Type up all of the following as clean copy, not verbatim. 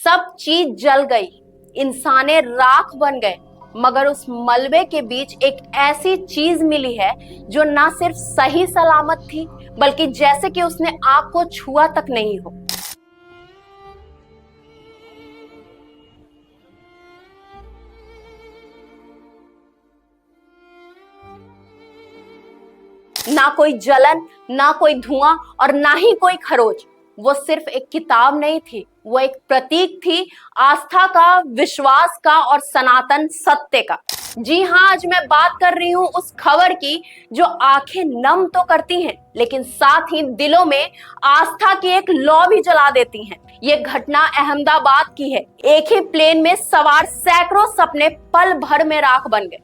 सब चीज जल गई, इंसाने राख बन गए, मगर उस मलबे के बीच एक ऐसी चीज मिली है जो ना सिर्फ सही सलामत थी, बल्कि जैसे कि उसने आग को छुआ तक नहीं हो। ना कोई जलन, ना कोई धुआं और ना ही कोई खरोच। वो सिर्फ एक किताब नहीं थी, वो एक प्रतीक थी, आस्था का, विश्वास का और सनातन सत्य का। जी हाँ, आज मैं बात कर रही हूँ उस खबर की जो आंखें नम तो करती हैं, लेकिन साथ ही दिलों में आस्था की एक लौ भी जला देती हैं। ये घटना अहमदाबाद की है। एक ही प्लेन में सवार सैकड़ों सपने पल भर में राख बन गए।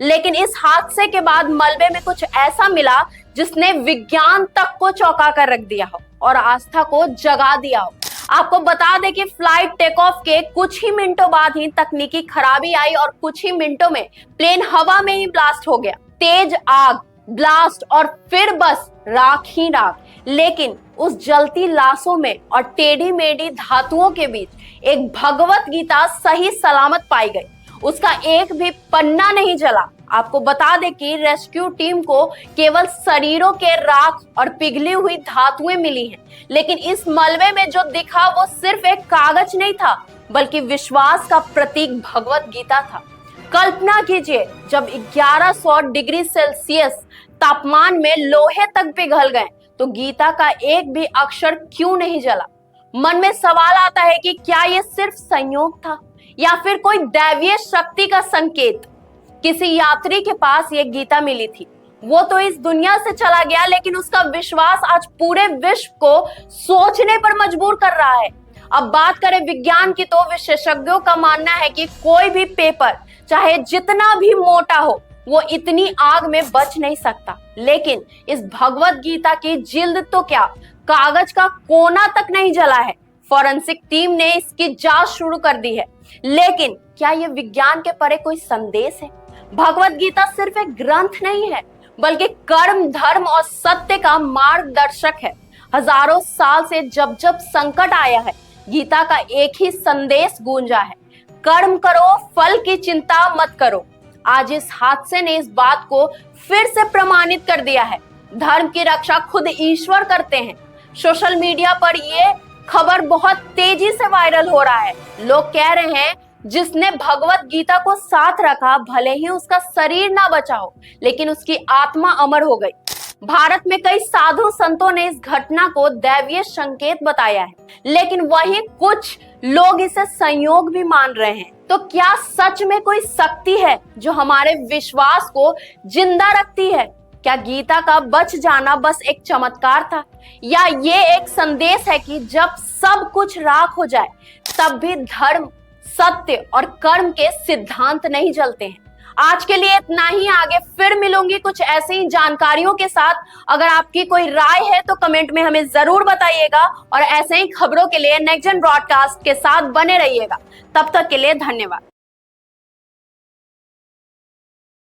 लेकिन इस हादसे के बाद मलबे में कुछ ऐसा मिला जिसने विज्ञान तक को चौंका कर रख दिया हो और आस्था को जगा दिया हो। आपको बता दें कि फ्लाइट टेक ऑफ के कुछ ही मिनटों बाद ही तकनीकी खराबी आई और कुछ ही मिनटों में प्लेन हवा में ही ब्लास्ट हो गया। तेज आग, ब्लास्ट और फिर बस राख ही राख। लेकिन उस जलती लाशों में और टेढ़ी मेढ़ी धातुओं के बीच एक भगवत गीता सही सलामत पाई गई। उसका एक भी पन्ना नहीं जला। आपको बता दें कि रेस्क्यू टीम को केवल शरीरों के राख और पिघली हुई धातुएं मिली हैं, लेकिन इस मलबे में जो दिखा वो सिर्फ एक कागज नहीं था, बल्कि विश्वास का प्रतीक भगवत गीता था। कल्पना कीजिए, जब 1100 डिग्री सेल्सियस तापमान में लोहे तक पिघल गए तो गीता का एक भी अक्षर क्यों नहीं जला। मन में सवाल आता है कि क्या यह सिर्फ संयोग था या फिर कोई दैवीय शक्ति का संकेत। किसी यात्री के पास ये गीता मिली थी, वो तो इस दुनिया से चला गया, लेकिन उसका विश्वास आज पूरे विश्व को सोचने पर मजबूर कर रहा है। अब बात करें विज्ञान की, तो विशेषज्ञों का मानना है कि कोई भी पेपर चाहे जितना भी मोटा हो, वो इतनी आग में बच नहीं सकता। लेकिन इस भगवत गीता की जिल्द तो क्या, कागज का कोना तक नहीं जला है। फॉरेंसिक टीम ने इसकी जांच शुरू कर दी है। लेकिन क्या यह विज्ञान के परे कोई संदेश है? भगवत गीता सिर्फ एक ग्रंथ नहीं है, बल्कि कर्म, धर्म और सत्य का मार्गदर्शक है। हजारों साल से जब जब संकट आया है, गीता का एक ही संदेश गूंजा है, कर्म करो, फल की चिंता मत करो। आज इस हादसे ने इस बात को फिर से प्रमाणित कर दिया है। धर्म की रक्षा खुद ईश्वर करते हैं। सोशल मीडिया पर ये खबर बहुत तेजी से वायरल हो रहा है। लोग कह रहे हैं जिसने भगवत गीता को साथ रखा, भले ही उसका शरीर ना बचा हो, लेकिन उसकी आत्मा अमर हो गई। भारत में कई साधु संतों ने इस घटना को दैवीय संकेत बताया है, लेकिन वहीं कुछ लोग इसे संयोग भी मान रहे हैं। तो क्या सच में कोई शक्ति है जो हमारे विश्वास को जिंदा रखती है? क्या गीता का बच जाना बस एक चमत्कार था, या ये एक संदेश है कि जब सब कुछ राख हो जाए तब भी धर्म, सत्य और कर्म के सिद्धांत नहीं जलते हैं? आज के लिए इतना ही। आगे फिर मिलूंगी कुछ ऐसी ही जानकारियों के साथ। अगर आपकी कोई राय है तो कमेंट में हमें जरूर बताइएगा और ऐसे ही खबरों के लिए नेक्स्ट जेन ब्रॉडकास्ट के साथ बने रहिएगा। तब तक के लिए धन्यवाद।